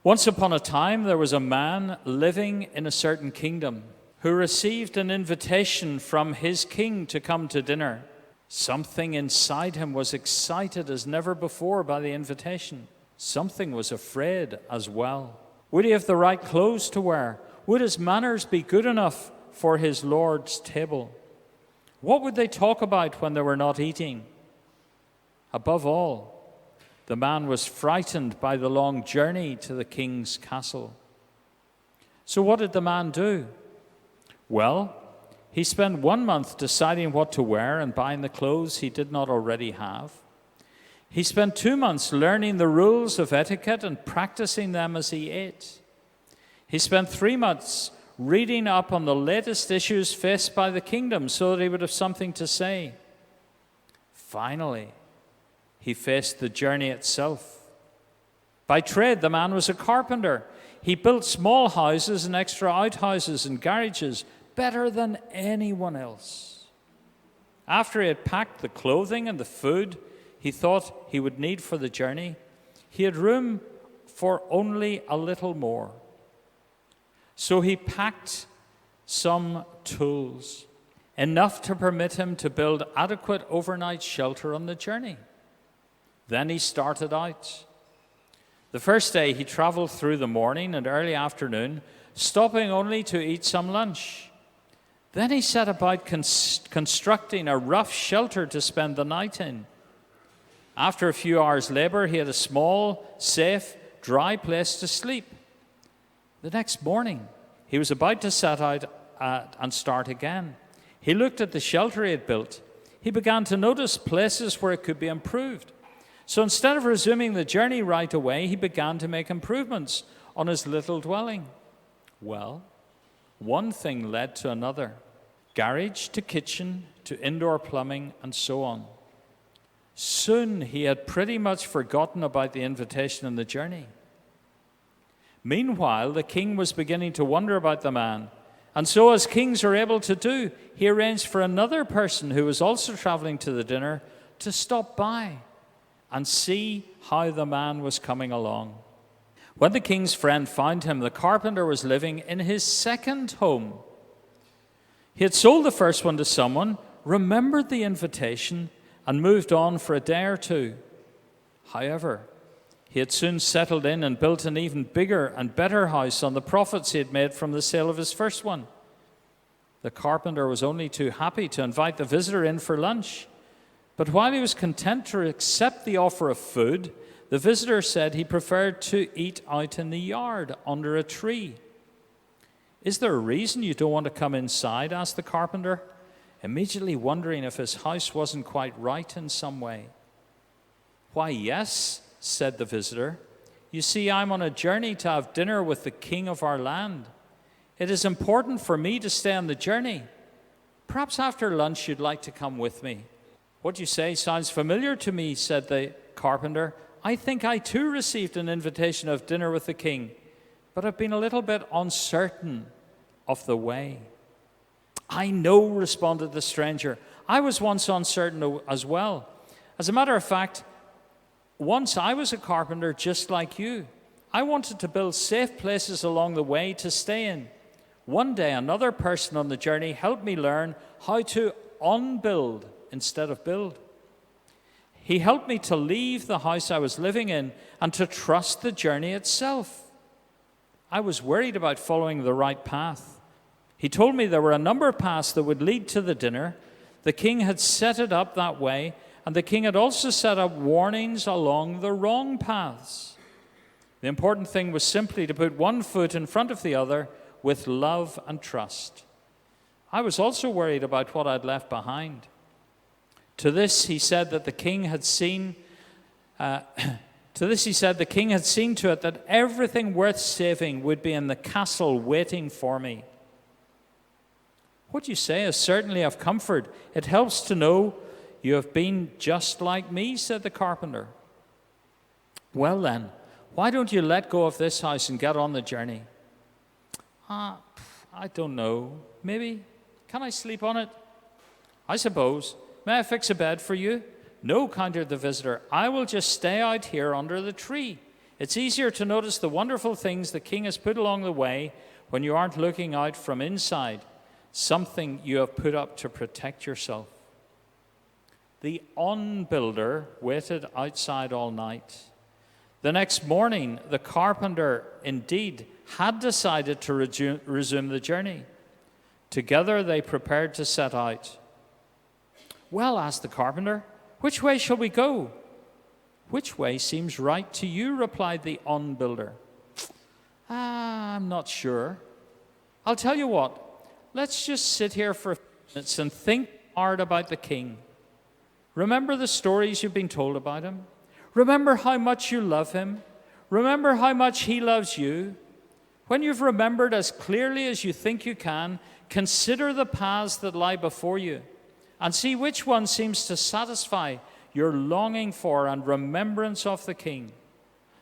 Once upon a time, there was a man living in a certain kingdom who received an invitation from his king to come to dinner. Something inside him was excited as never before by the invitation. Something was afraid as well. Would he have the right clothes to wear? Would his manners be good enough for his Lord's table? What would they talk about when they were not eating? Above all, the man was frightened by the long journey to the king's castle. So what did the man do? Well, he spent 1 month deciding what to wear and buying the clothes he did not already have. He spent 2 months learning the rules of etiquette and practicing them as he ate. He spent 3 months reading up on the latest issues faced by the kingdom so that he would have something to say. Finally, he faced the journey itself. By trade, the man was a carpenter. He built small houses and extra outhouses and garages better than anyone else. After he had packed the clothing and the food he thought he would need for the journey, he had room for only a little more. So he packed some tools, enough to permit him to build adequate overnight shelter on the journey. Then he started out. The first day he traveled through the morning and early afternoon, stopping only to eat some lunch. Then he set about constructing a rough shelter to spend the night in. After a few hours' labor, he had a small, safe, dry place to sleep. The next morning, he was about to set out and start again. He looked at the shelter he had built. He began to notice places where it could be improved. So instead of resuming the journey right away, he began to make improvements on his little dwelling. Well, one thing led to another. Garage to kitchen to indoor plumbing and so on. Soon he had pretty much forgotten about the invitation and the journey. Meanwhile, the king was beginning to wonder about the man. And so, as kings are able to do, he arranged for another person who was also traveling to the dinner to stop by and see how the man was coming along. When the king's friend found him, the carpenter was living in his second home. He had sold the first one to someone, remembered the invitation, and moved on for a day or two. However, he had soon settled in and built an even bigger and better house on the profits he had made from the sale of his first one. The carpenter was only too happy to invite the visitor in for lunch. But while he was content to accept the offer of food, the visitor said he preferred to eat out in the yard under a tree. "Is there a reason you don't want to come inside?" asked the carpenter, immediately wondering if his house wasn't quite right in some way. "Why, yes," said the visitor. "You see, I'm on a journey to have dinner with the king of our land. It is important for me to stay on the journey. Perhaps after lunch you'd like to come with me." "What you say sounds familiar to me," said the carpenter. "I think I too received an invitation of dinner with the king, but I've been a little bit uncertain of the way." "I know," responded the stranger. "I was once uncertain as well. As a matter of fact, once I was a carpenter just like you. I wanted to build safe places along the way to stay in. One day, another person on the journey helped me learn how to unbuild instead of build. He helped me to leave the house I was living in and to trust the journey itself. I was worried about following the right path. He told me there were a number of paths that would lead to the dinner. The king had set it up that way, and the king had also set up warnings along the wrong paths. The important thing was simply to put one foot in front of the other with love and trust. I was also worried about what I'd left behind. To this he said the king had seen to it that everything worth saving would be in the castle waiting for me. "What you say is certainly of comfort. It helps to know you have been just like me," said the carpenter. "Well then, why don't you let go of this house and get on the journey?" I don't know. Maybe. Can I sleep on it?" "I suppose. May I fix a bed for you?" "No," countered the visitor. "I will just stay out here under the tree. It's easier to notice the wonderful things the king has put along the way when you aren't looking out from inside, something you have put up to protect yourself. The on-builder waited outside all night. The next morning, the carpenter indeed had decided to resume the journey. Together they prepared to set out. "Well," asked the carpenter, "which way shall we go?" "Which way seems right to you?" replied the on-builder. "I'm not sure. I'll tell you what, let's just sit here for a few minutes and think hard about the king. Remember the stories you've been told about him. Remember how much you love him. Remember how much he loves you. When you've remembered as clearly as you think you can, consider the paths that lie before you and see which one seems to satisfy your longing for and remembrance of the king.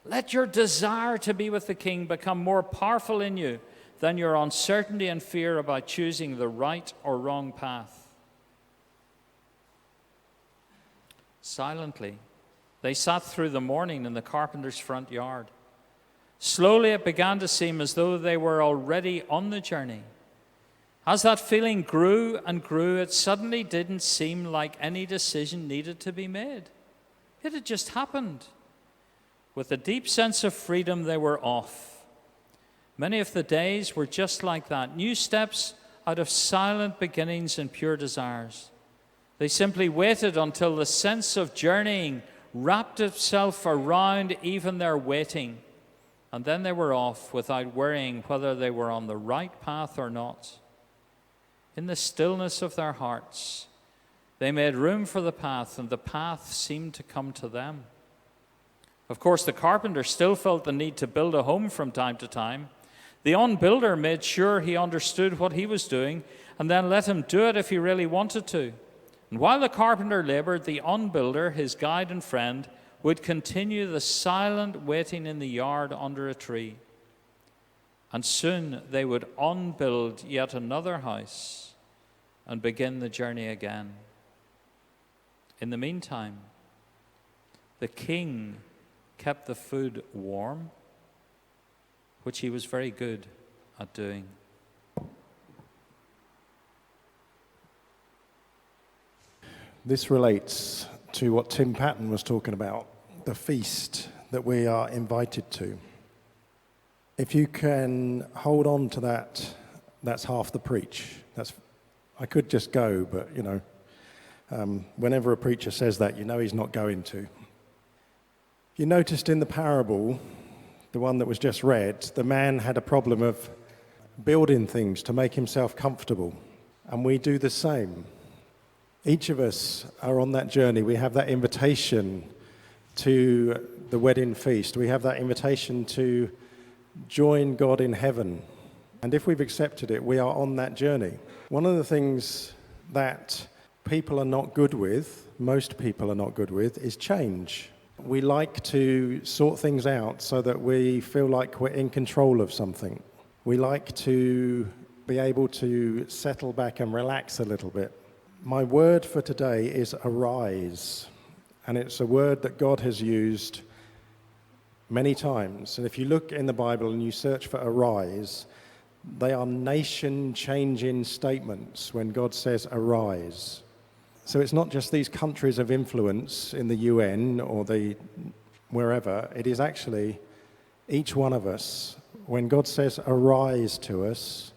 Let your desire to be with the king become more powerful in you than your uncertainty and fear about choosing the right or wrong path." Silently, they sat through the morning in the carpenter's front yard. Slowly, it began to seem as though they were already on the journey. As that feeling grew and grew, it suddenly didn't seem like any decision needed to be made. It had just happened. With a deep sense of freedom, they were off. Many of the days were just like that, new steps out of silent beginnings and pure desires. They simply waited until the sense of journeying wrapped itself around even their waiting, and then they were off without worrying whether they were on the right path or not. In the stillness of their hearts, they made room for the path, and the path seemed to come to them. Of course, the carpenter still felt the need to build a home from time to time. The on-builder made sure he understood what he was doing and then let him do it if he really wanted to. And while the carpenter labored, the on-builder, his guide and friend, would continue the silent waiting in the yard under a tree. And soon they would on-build yet another house and begin the journey again. In the meantime, the king kept the food warm, which he was very good at doing. This relates to what Tim Patton was talking about, the feast that we are invited to. If you can hold on to that, that's half the preach. I could just go, but whenever a preacher says that, you know he's not going to. You noticed in the parable, the one that was just read, the man had a problem of building things to make himself comfortable, and we do the same. Each of us are on that journey. We have that invitation to the wedding feast. We have that invitation to join God in heaven. And if we've accepted it, we are on that journey. One of the things that people are not good with, most people are not good with, is change. We like to sort things out so that we feel like we're in control of something. We like to be able to settle back and relax a little bit. My word for today is arise, and it's a word that God has used many times. And if you look in the Bible and you search for arise, they are nation-changing statements when God says arise. So it's not just these countries of influence in the UN or wherever. It is actually each one of us. When God says arise to us,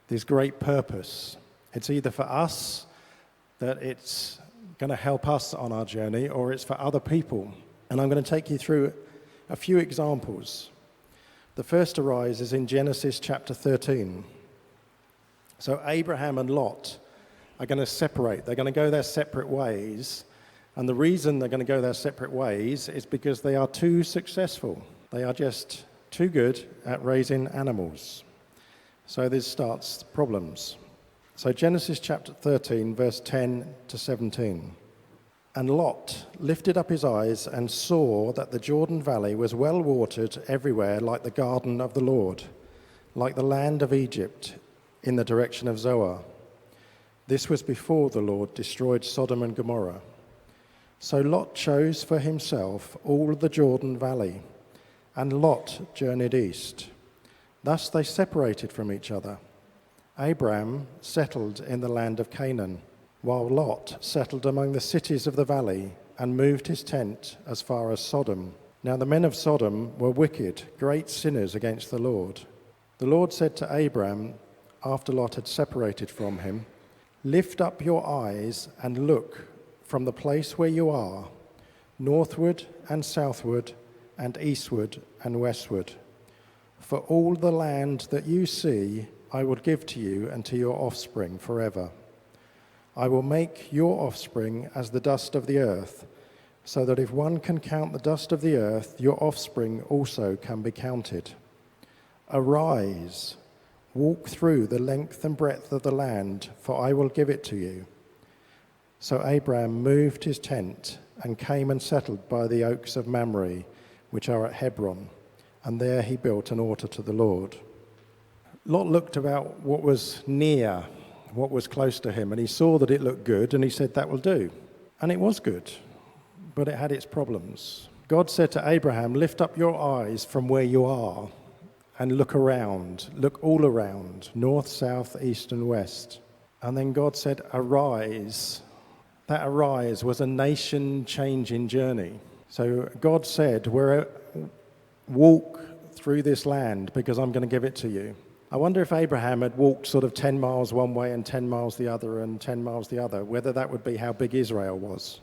there's great purpose. It's either for us, that it's going to help us on our journey, or it's for other people. And I'm going to take you through a few examples. The first arise is in Genesis chapter 13. So Abraham and Lot are going to separate. They're going to go their separate ways. And the reason they're going to go their separate ways is because they are too successful. They are just too good at raising animals. So this starts problems. So Genesis chapter 13, verse 10 to 17. And Lot lifted up his eyes and saw that the Jordan Valley was well watered everywhere, like the garden of the Lord, like the land of Egypt in the direction of Zoar. This was before the Lord destroyed Sodom and Gomorrah. So Lot chose for himself all the Jordan Valley and Lot journeyed east. Thus they separated from each other. Abram settled in the land of Canaan, while Lot settled among the cities of the valley and moved his tent as far as Sodom. Now the men of Sodom were wicked, great sinners against the Lord. The Lord said to Abram, after Lot had separated from him, "Lift up your eyes and look from the place where you are, northward and southward and eastward and westward. For all the land that you see, I will give to you and to your offspring forever. I will make your offspring as the dust of the earth, so that if one can count the dust of the earth, your offspring also can be counted. Arise, walk through the length and breadth of the land, for I will give it to you." So Abram moved his tent and came and settled by the oaks of Mamre, which are at Hebron, and there he built an altar to the Lord. Lot looked about what was near, what was close to him, and he saw that it looked good, and he said, "That will do." And it was good, but it had its problems. God said to Abraham, "Lift up your eyes from where you are and look around, look all around, north, south, east, and west." And then God said, "Arise." That arise was a nation-changing journey. So God said, "Walk through this land because I'm going to give it to you." I wonder if Abraham had walked sort of 10 miles one way and 10 miles the other and 10 miles the other, whether that would be how big Israel was.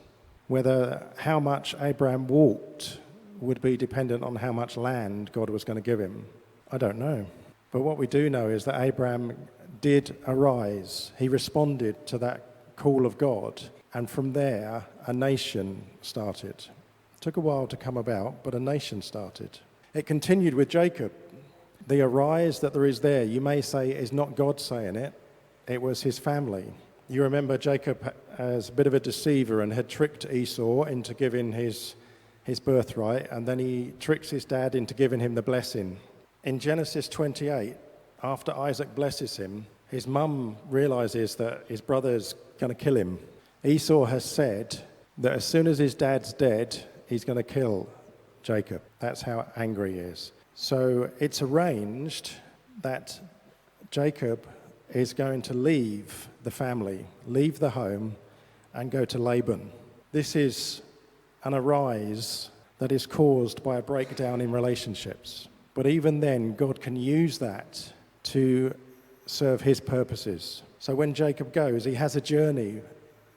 Whether how much Abraham walked would be dependent on how much land God was going to give him. I don't know. But what we do know is that Abraham did arise. He responded to that call of God. And from there, a nation started. It took a while to come about, but a nation started. It continued with Jacob. The arise that there is there, you may say, is not God saying it. It was his family. You remember Jacob as a bit of a deceiver and had tricked Esau into giving his birthright, and then he tricks his dad into giving him the blessing. In Genesis 28, after Isaac blesses him, his mum realizes that his brother's going to kill him. Esau has said that as soon as his dad's dead, he's going to kill Jacob. That's how angry he is. So it's arranged that Jacob is going to leave the family, leave the home, and go to Laban. This is an arise that is caused by a breakdown in relationships. But even then, God can use that to serve his purposes. So when Jacob goes, he has a journey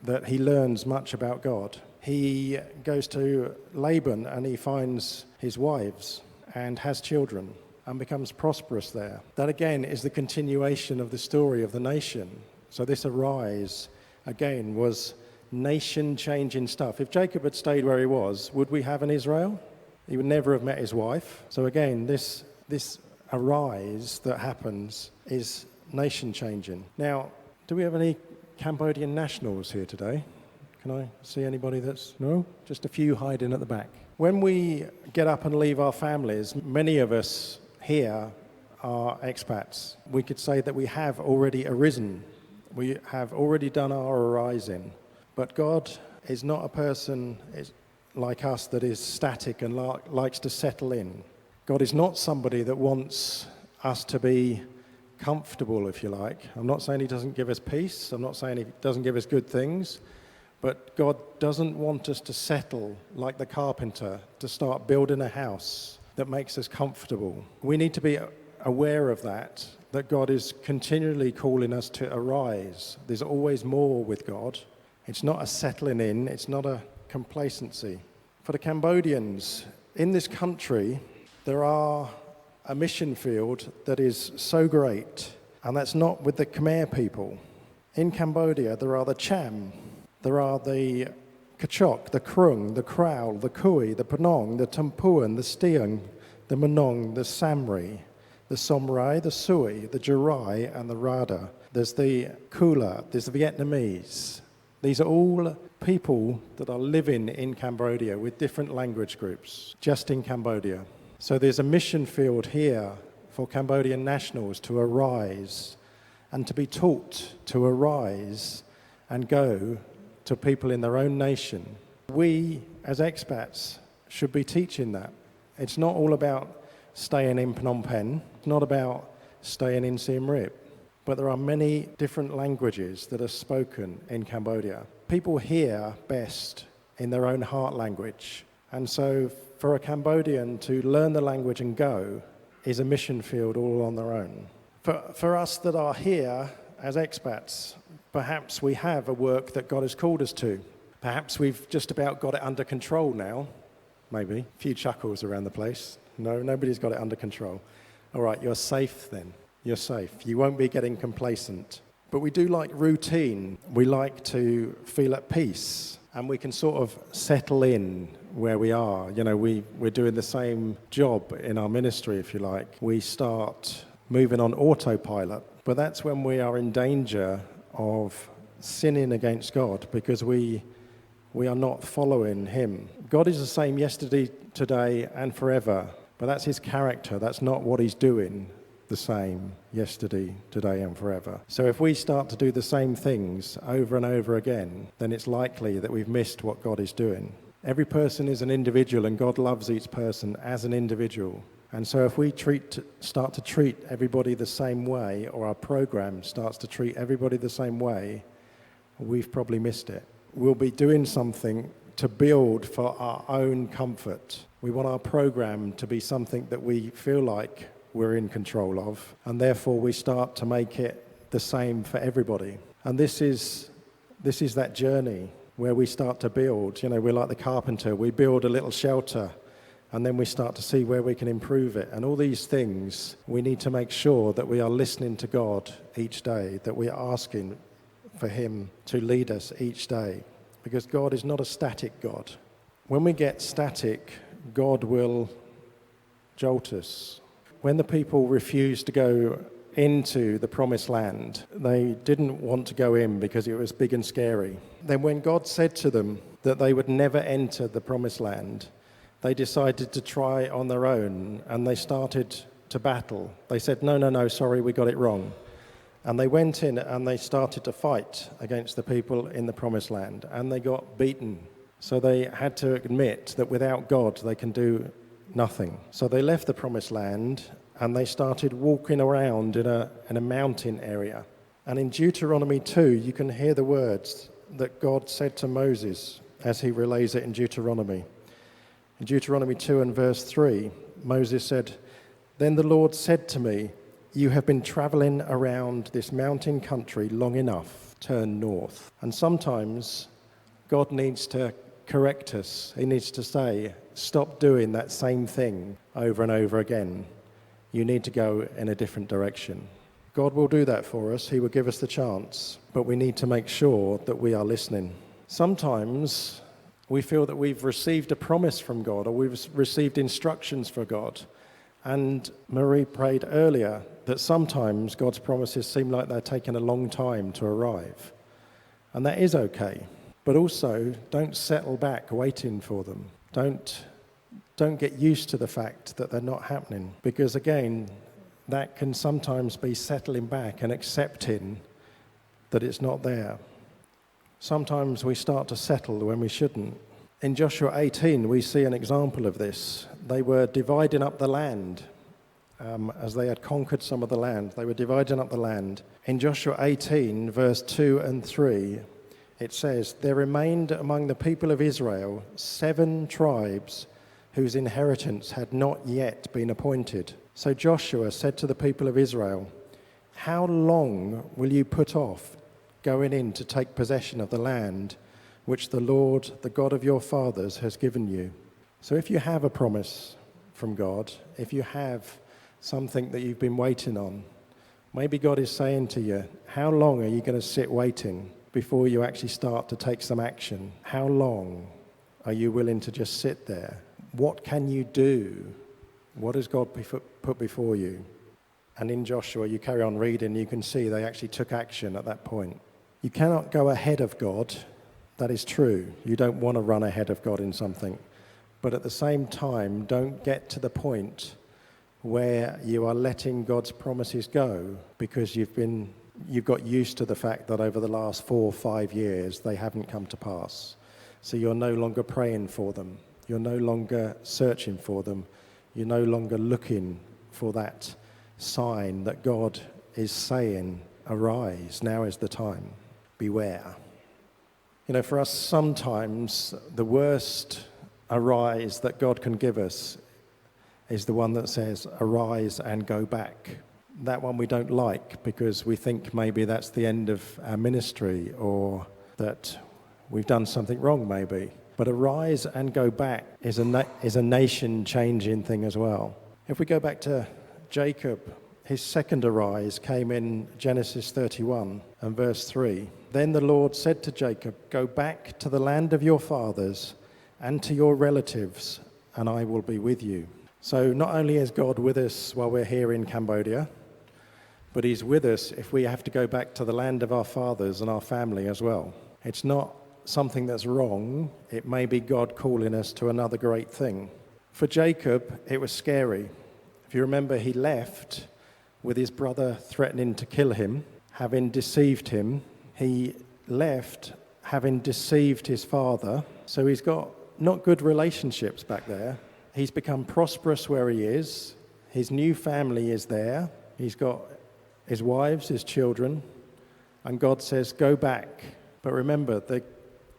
that he learns much about God. He goes to Laban and he finds his wives and has children and becomes prosperous there. That again is the continuation of the story of the nation. So this arise again was nation-changing stuff. If Jacob had stayed where he was, would we have an Israel? He would never have met his wife. So again, this arise that happens is nation-changing. Now, do we have any Cambodian nationals here today? Can I see anybody that's... No? Just a few hiding at the back. When we get up and leave our families, many of us here are expats. We could say that we have already arisen. We have already done our arising. But God is not a person like us that is static and likes to settle in. God is not somebody that wants us to be comfortable, if you like. I'm not saying he doesn't give us peace. I'm not saying he doesn't give us good things. But God doesn't want us to settle like the carpenter, to start building a house that makes us comfortable. We need to be aware of that God is continually calling us to arise. There's always more with God. It's not a settling in. It's not a complacency. For the Cambodians, in this country, there are a mission field that is so great, and that's not with the Khmer people. In Cambodia, there are the Cham, there are the Kachok, the Krung, the Kraul, the Kui, the Penong, the Tumpuan, the Stiang, the Manong, the Samri, the Somrai, the Sui, the Jirai, and the Rada. There's the Kula, there's the Vietnamese. These are all people that are living in Cambodia with different language groups, just in Cambodia. So there's a mission field here for Cambodian nationals to arise and to be taught to arise and go to people in their own nation. We, as expats, should be teaching that. It's not all about staying in Phnom Penh. It's not about staying in Siem Reap. But there are many different languages that are spoken in Cambodia. People hear best in their own heart language. And so for a Cambodian to learn the language and go is a mission field all on their own. For us that are here as expats, perhaps we have a work that God has called us to. Perhaps we've just about got it under control now. Maybe. A few chuckles around the place. No, nobody's got it under control. All right, you're safe then. You're safe. You won't be getting complacent. But we do like routine. We like to feel at peace. And we can sort of settle in where we are. You know, we're doing the same job in our ministry, if you like. We start moving on autopilot. But that's when we are in danger of sinning against God, because we are not following him. God is the same yesterday, today, and forever. But that's his character. That's not what he's doing the same yesterday, today, and forever. So if we start to do the same things over and over again, then it's likely that we've missed what God is doing. Every person is an individual, and God loves each person as an individual. And so if we start to treat everybody the same way, or our program starts to treat everybody the same way, we've probably missed it. We'll be doing something to build for our own comfort. We want our program to be something that we feel like we're in control of, and therefore we start to make it the same for everybody. And this is that journey where we start to build. You know, we're like the carpenter. We build a little shelter, and then we start to see where we can improve it. And all these things, we need to make sure that we are listening to God each day, that we are asking for him to lead us each day, because God is not a static God. When we get static, God will jolt us. When the people refused to go into the promised land, they didn't want to go in because it was big and scary. Then when God said to them that they would never enter the promised land, they decided to try on their own, and they started to battle. They said, no, sorry, we got it wrong. And they went in and they started to fight against the people in the promised land, and they got beaten. So they had to admit that without God, they can do nothing. So they left the promised land and they started walking around in a mountain area. And in Deuteronomy 2, you can hear the words that God said to Moses as he relays it in Deuteronomy. In Deuteronomy 2 and verse 3, Moses said, "Then the Lord said to me, you have been traveling around this mountain country long enough. Turn north." And sometimes God needs to correct us. He needs to say, stop doing that same thing over and over again. You need to go in a different direction. God will do that for us. He will give us the chance. But we need to make sure that we are listening. Sometimes we feel that we've received a promise from God, or we've received instructions from God. And Marie prayed earlier that sometimes God's promises seem like they're taking a long time to arrive. And that is okay. But also, don't settle back waiting for them. Don't get used to the fact that they're not happening. Because again, that can sometimes be settling back and accepting that it's not there. Sometimes we start to settle when we shouldn't. In Joshua 18, we see an example of this. They were dividing up the land. As they had conquered some of the land, they were dividing up the land. In Joshua 18, verse 2 and 3, it says, "There remained among the people of Israel 7 tribes whose inheritance had not yet been appointed. So Joshua said to the people of Israel, 'How long will you put off going in to take possession of the land which the Lord, the God of your fathers, has given you?'" So if you have a promise from God, if you have something that you've been waiting on, maybe God is saying to you, how long are you going to sit waiting before you actually start to take some action? How long are you willing to just sit there? What can you do? What has God put before you? And in Joshua, you carry on reading, you can see they actually took action at that point. You cannot go ahead of God. That is true. You don't want to run ahead of God in something. But at the same time, don't get to the point where you are letting God's promises go because you've got used to the fact that over the last 4 or 5 years they haven't come to pass. So you're no longer praying for them. You're no longer searching for them. You're no longer looking for that sign that God is saying, arise, now is the time, beware. You know, for us, sometimes the worst arise that God can give us is the one that says, arise and go back. That one we don't like because we think maybe that's the end of our ministry or that we've done something wrong maybe. But arise and go back is a nation-changing thing as well. If we go back to Jacob, his second arise came in Genesis 31 and verse 3. Then the Lord said to Jacob, go back to the land of your fathers and to your relatives, and I will be with you. So not only is God with us while we're here in Cambodia, but he's with us if we have to go back to the land of our fathers and our family as well. It's not something that's wrong. It may be God calling us to another great thing. For Jacob, it was scary. If you remember, he left with his brother threatening to kill him, having deceived him. He left having deceived his father. So he's got not good relationships back there. He's become prosperous where he is. His new family is there. He's got his wives, his children. And God says, go back. But remember,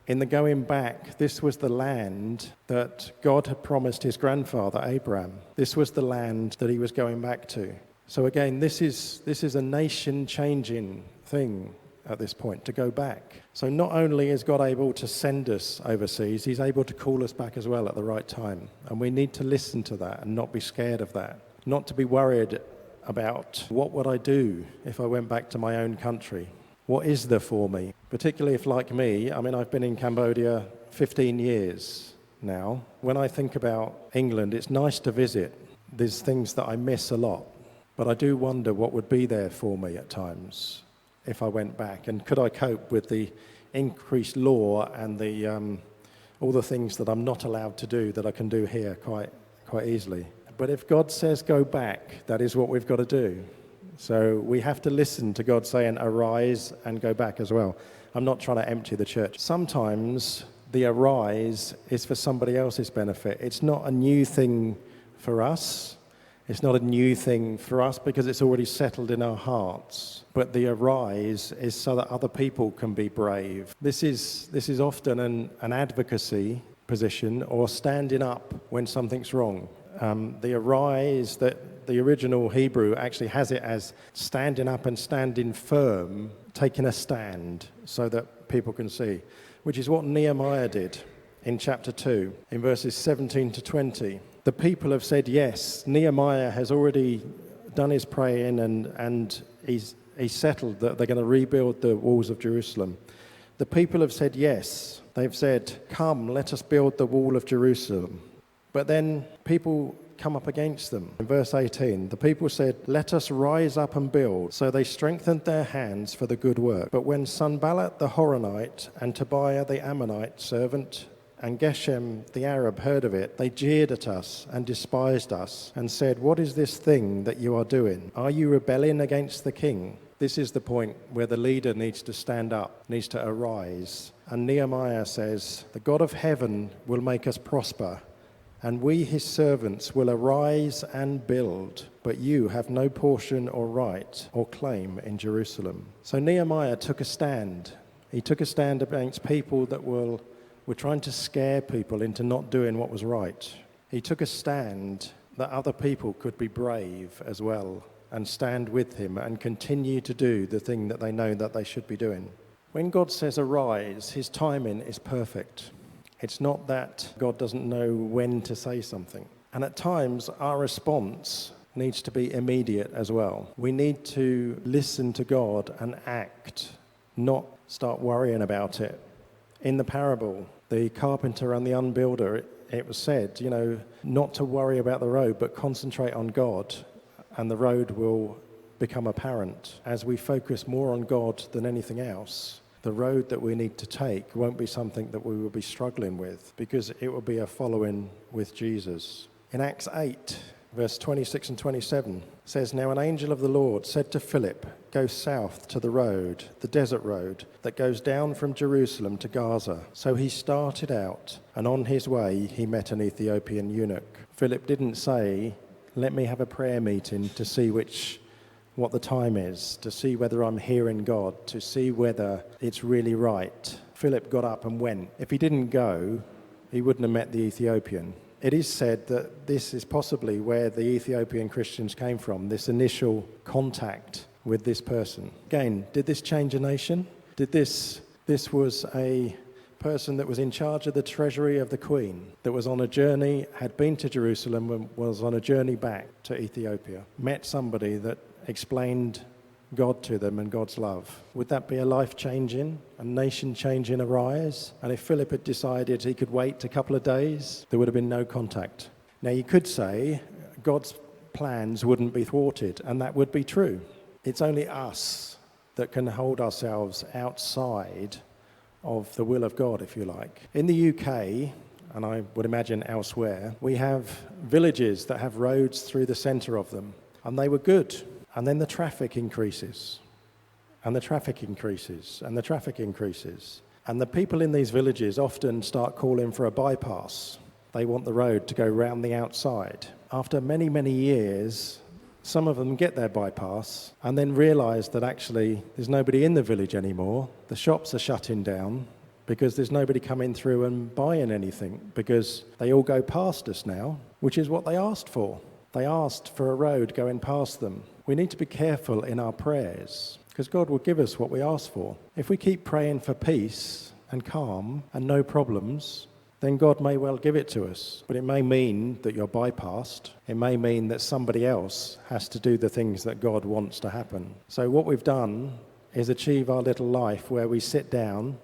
in the going back, this was the land that God had promised his grandfather, Abraham. This was the land that he was going back to. So again, this is a nation-changing thing at this point, to go back. So not only is God able to send us overseas, he's able to call us back as well at the right time. And we need to listen to that and not be scared of that. Not to be worried about what would I do if I went back to my own country. What is there for me? Particularly if, like me, I've been in Cambodia 15 years now. When I think about England, it's nice to visit. There's things that I miss a lot. But I do wonder what would be there for me at times if I went back. And could I cope with the increased law and all the things that I'm not allowed to do that I can do here quite easily? But if God says go back, that is what we've got to do. So we have to listen to God saying arise and go back as well. I'm not trying to empty the church. Sometimes the arise is for somebody else's benefit. It's not a new thing for us. It's not a new thing for us because it's already settled in our hearts. But the arise is so that other people can be brave. This is often an advocacy position or standing up when something's wrong. The arise, that the original Hebrew actually has it as standing up and standing firm, taking a stand so that people can see, which is what Nehemiah did in chapter 2, in verses 17 to 20. The people have said yes. Nehemiah has already done his praying and he's settled that they're going to rebuild the walls of Jerusalem. The people have said yes. They've said, come, let us build the wall of Jerusalem. But then people come up against them. In verse 18, the people said, let us rise up and build. So they strengthened their hands for the good work. But when Sanballat the Horonite and Tobiah the Ammonite servant and Geshem the Arab heard of it, they jeered at us and despised us and said, what is this thing that you are doing? Are you rebelling against the king? This is the point where the leader needs to stand up, needs to arise. And Nehemiah says, the God of heaven will make us prosper, and we, his servants, will arise and build, but you have no portion or right or claim in Jerusalem. So Nehemiah took a stand. He took a stand against people that were trying to scare people into not doing what was right. He took a stand that other people could be brave as well and stand with him and continue to do the thing that they know that they should be doing. When God says arise, his timing is perfect. It's not that God doesn't know when to say something. And at times, our response needs to be immediate as well. We need to listen to God and act, not start worrying about it. In the parable, the carpenter and the unbuilder, it was said, not to worry about the road, but concentrate on God, and the road will become apparent. As we focus more on God than anything else, the road that we need to take won't be something that we will be struggling with, because it will be a following with Jesus. In Acts 8, verse 26 and 27 says, "Now an angel of the Lord said to Philip, 'Go south to the road, the desert road, that goes down from Jerusalem to Gaza.' So he started out, and on his way he met an Ethiopian eunuch." Philip didn't say, "Let me have a prayer meeting to see what the time is, to see whether I'm hearing God, to see whether it's really right." Philip got up and went. If he didn't go, he wouldn't have met the Ethiopian. It is said that this is possibly where the Ethiopian Christians came from, this initial contact with this person. Again, did this change a nation? This was a person that was in charge of the treasury of the queen, that was on a journey, had been to Jerusalem and was on a journey back to Ethiopia, met somebody that explained God to them and God's love. Would that be a life-changing, a nation-changing arise? And if Philip had decided he could wait a couple of days, there would have been no contact. Now, you could say God's plans wouldn't be thwarted, and that would be true. It's only us that can hold ourselves outside of the will of God, if you like. In the UK, and I would imagine elsewhere, we have villages that have roads through the centre of them, and they were good. And then the traffic increases, and the traffic increases, and the traffic increases. And the people in these villages often start calling for a bypass. They want the road to go round the outside. After many, many years, some of them get their bypass and then realise that actually there's nobody in the village anymore. The shops are shutting down because there's nobody coming through and buying anything, because they all go past us now, which is what they asked for. They asked for a road going past them. We need to be careful in our prayers, because God will give us what we ask for. If we keep praying for peace and calm and no problems, then God may well give it to us. But it may mean that you're bypassed. It may mean that somebody else has to do the things that God wants to happen. So what we've done is achieve our little life where we sit down,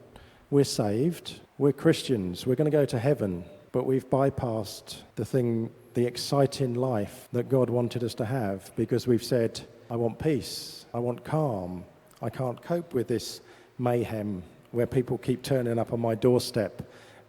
we're saved, we're Christians, we're going to go to heaven, but we've bypassed the exciting life that God wanted us to have, because we've said, I want peace, I want calm, I can't cope with this mayhem where people keep turning up on my doorstep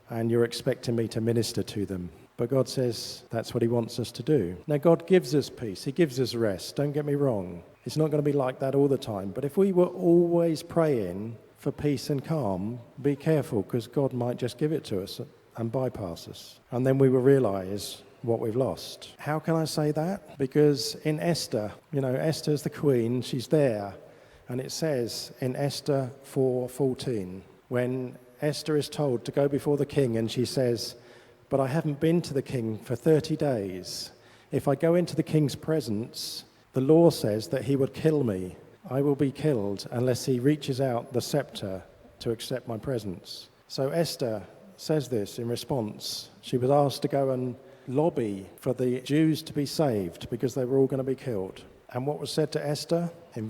and you're expecting me to minister to them. But God says that's what he wants us to do. Now, God gives us peace, he gives us rest, don't get me wrong. It's not going to be like that all the time, but if we were always praying for peace and calm, be careful, because God might just give it to us and bypass us. And then we will realise what we've lost. How can I say that? Because in Esther, Esther's the queen, she's there. And it says in Esther 4:14, when Esther is told to go before the king and she says, "But I haven't been to the king for 30 days. If I go into the king's presence, the law says that he would kill me. I will be killed unless he reaches out the scepter to accept my presence." So Esther says this in response. She was asked to go and lobby for the Jews to be saved because they were all going to be killed. And what was said to Esther? In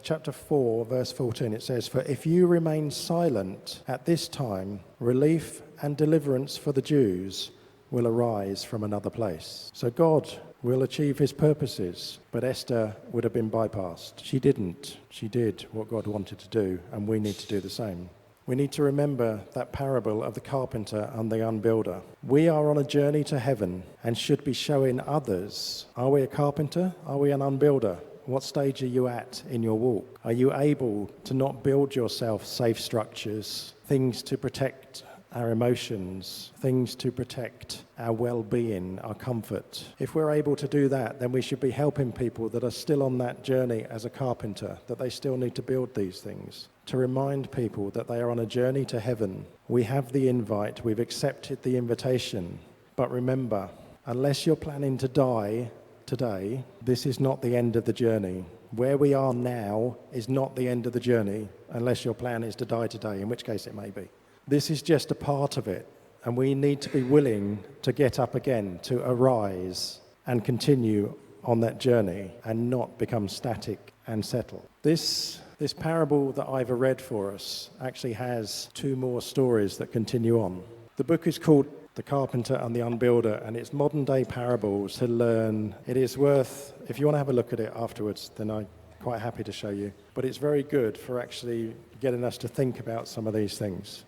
chapter 4, verse 14, it says, "For if you remain silent at this time, relief and deliverance for the Jews will arise from another place." So God will achieve his purposes, but Esther would have been bypassed. She didn't. She did what God wanted to do, and we need to do the same. We need to remember that parable of the carpenter and the unbuilder. We are on a journey to heaven and should be showing others. Are we a carpenter? Are we an unbuilder? What stage are you at in your walk? Are you able to not build yourself safe structures, things to protect our emotions, things to protect our well-being, our comfort? If we're able to do that, then we should be helping people that are still on that journey as a carpenter, that they still need to build these things. To remind people that they are on a journey to heaven. We have the invite, we've accepted the invitation. But remember, unless you're planning to die today, this is not the end of the journey. Where we are now is not the end of the journey, unless your plan is to die today, in which case it may be. This is just a part of it, and we need to be willing to get up again, to arise and continue on that journey and not become static and settle. This parable that Ivor read for us actually has two more stories that continue on. The book is called The Carpenter and the Unbuilder, and it's modern day parables to learn. It is worth, if you want to have a look at it afterwards, then I'm quite happy to show you. But it's very good for actually getting us to think about some of these things.